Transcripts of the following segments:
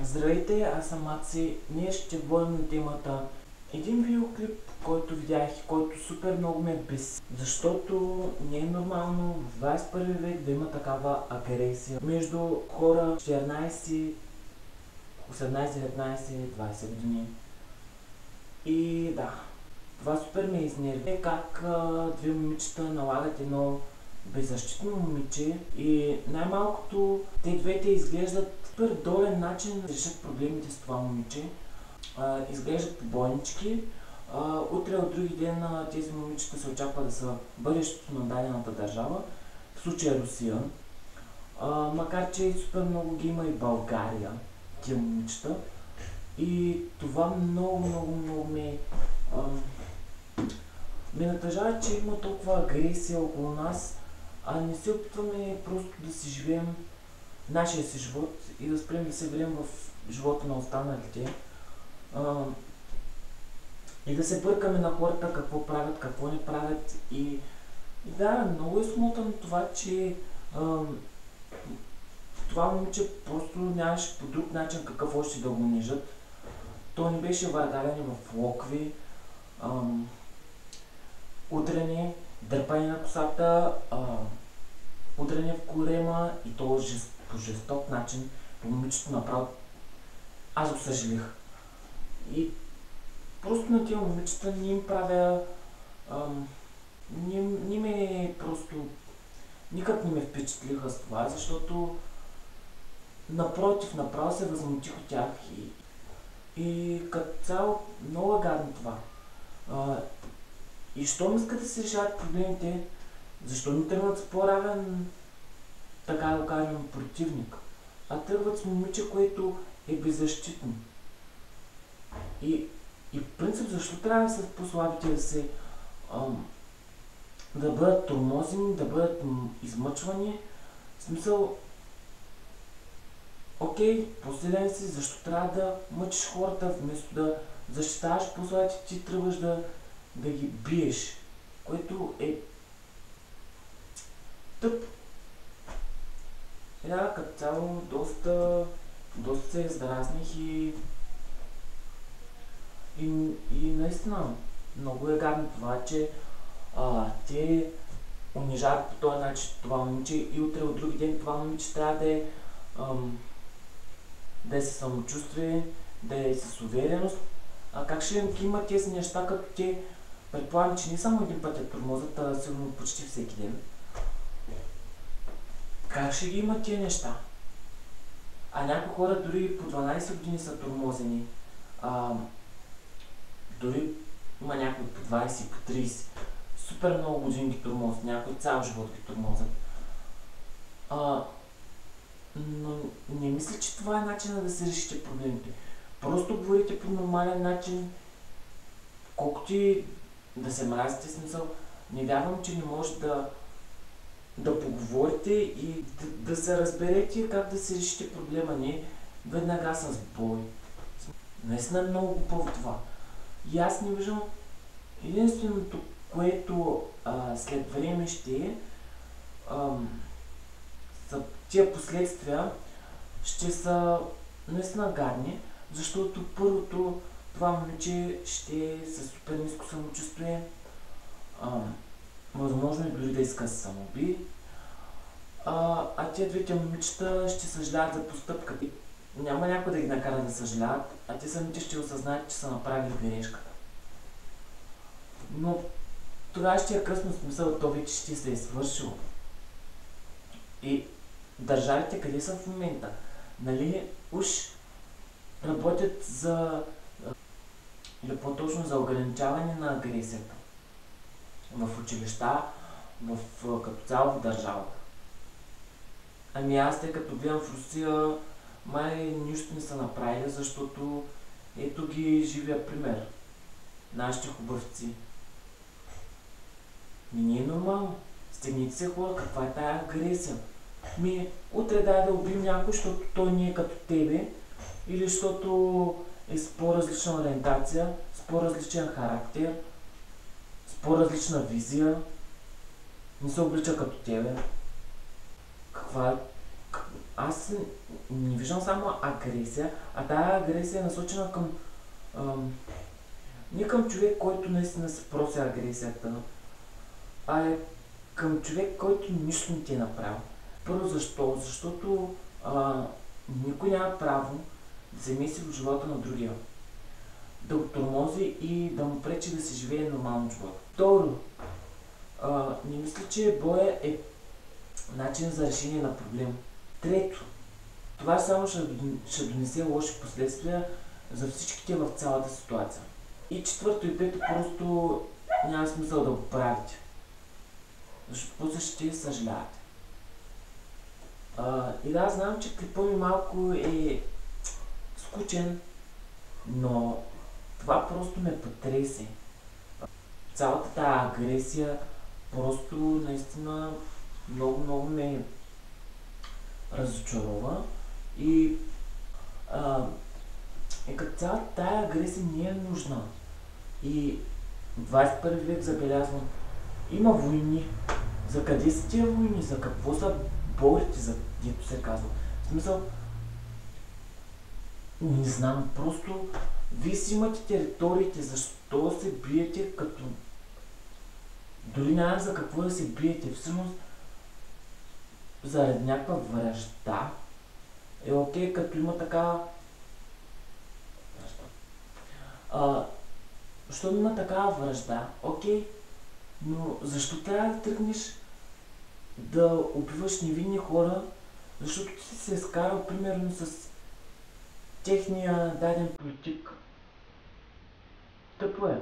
Здравейте, аз съм Макси. Ние ще говорим на темата един видеоклип, който видях и който супер много ме беси. Защото не е нормално в 21 век да има такава агресия между хора 14, 18, 19, 20 години. И да, това супер ме изнерви. Как две момичета налагат едно беззащитно момиче и най-малкото те двете изглеждат супер долен начин да решат проблемите с това момиче. Изглеждат побойнички. Утре от други ден тези момичета се очаква да са бъдещето на дадената държава, в случая Русия. Макар че супер много ги има и България, тия момичета. И това много ме натъжава, че има толкова агресия около нас, а не се опитваме просто да си живеем нашия си живот и да спрем да се влием в живота на останалите. И да се бъркаме на хората какво правят, какво не правят. И да, много е смотано това, че това момиче просто нямаше по друг начин какъв още да го унижат. То не беше въргаляне в локви, удряне, дърпане на косата, удряне в корема и то по жесток начин. По момичето направо аз го съжалих. И просто на тия момичета не им правя... не ме просто... Никак не ме впечатлиха с това, защото напротив, направо се възмутих от тях и като цяло много е гадно това. И щом искат да се решават проблемите, защо не тръгват с по-равен, така да го кажем, противник, а тръгват с момиче, което е беззащитно. И в принцип, защо трябва да са по-слабите да бъдат тормозени, да бъдат измъчвани? В смисъл, окей, последен си, защо трябва да мъчиш хората, вместо да защитаваш по-слабите, ти тръгваш да ги биеш, което е тъп. Да, като цяло доста се издразних и наистина много е гадно това, че те унижават по този начин това момиче и утре от други ден това момиче трябва да е със самочувствие, да е с увереност. А как ще ги има тези неща, като те предполагам, че не само един път е тормозът, а сигурно почти всеки ден. Как ще ги има тези неща? А някои хора дори по 12 години са тормозени. Дори има някои по 20 и по 30. Супер много години ги тормозят, някои цял живот ги тормозят. Но не мисля, че това е начинът да се решите проблемите. Просто говорите по нормален начин, колкото и да се мразите, смисъл. Не вярвам, че не може да поговорите и да се разберете как да се решите проблема, не веднага с бой. Наистина е много глупаво това. И аз не виждам единственото, което след време ще е, тия последствия ще са наистина гадни, защото първото, това момиче ще е със супер ниско самочувствие, възможно е дори да иска да се самоуби, а тия двете момичета ще съжаляват за постъпката. Няма някой да ги накара да съжаляват, а те самите ще осъзнаят, че са направили грешката. Но тогава ще е късно, смисъл, то вече ще се е свършило. И държавите къде са в момента? Нали, уж работят или по-точно за ограничаване на агресията в училища, като цяло в държавата. Ами аз, тъй като гледам в Русия, май нищо не са направили, защото ето ги живия пример. Нашите хубавци. Не е нормално. Стегните се хора, каква е тая агресия? Утре дай да убим някой, защото той не е като тебе, или защото е с по-различна ориентация, с по-различен характер, с по-различна визия, не се облича като тебе. аз не виждам само агресия, а тая агресия е насочена към не към човек, който наистина се прося агресията, а е към човек, който нищо не ти е направил. Първо защо? Защото никой няма право да се меси в живота на другия, да го тормози и да му пречи да се живее нормално живота. Второ, не мисля, че боя е начин за решение на проблем. Трето, това само ще донесе лоши последствия за всичките в цялата ситуация. И четвърто и пето, просто няма смисъл да го правите, защото после ще съжалявате. И да, знам, че клипът ми малко е скучен, но това просто ме потресе. Цялата тази агресия просто наистина много ме разочарова и като цялата тая агресия не е нужна. И в 21 век забелязвам, има войни. За къде са тия войни? За какво са борите, за дето се казва? В смисъл, не знам, просто вие си имате териториите, защо се биете като... Дори няма за какво да се биете, всъщност заради някаква вражда е окей, като има такава... Защото има такава вражда, окей, но защо трябва да тръгнеш да убиваш невинни хора, защото ти си се е скарал примерно с техния даден политик? Тъпо е.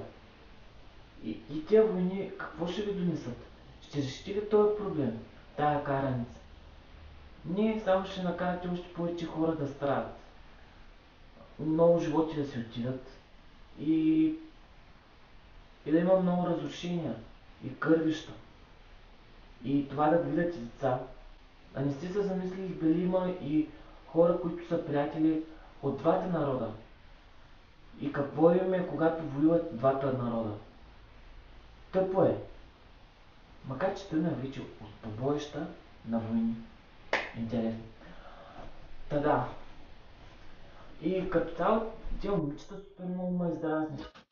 И тези войни какво ще ви донесат? Ще решите ли този проблем, тая караница? Не, само ще накарате още повече хора да страдат. Много животи да се отидат и да има много разрушения и кървища. И това да го видят и деца. А не сте се замислили дали има и хора, които са приятели от двата народа. И какво им е, когато воюват двата народа? Тъпо е. Макар че тръгна вече от побоища на войни. Интересно. Та да. И като цяло, тия момичета супер много ме издразнят.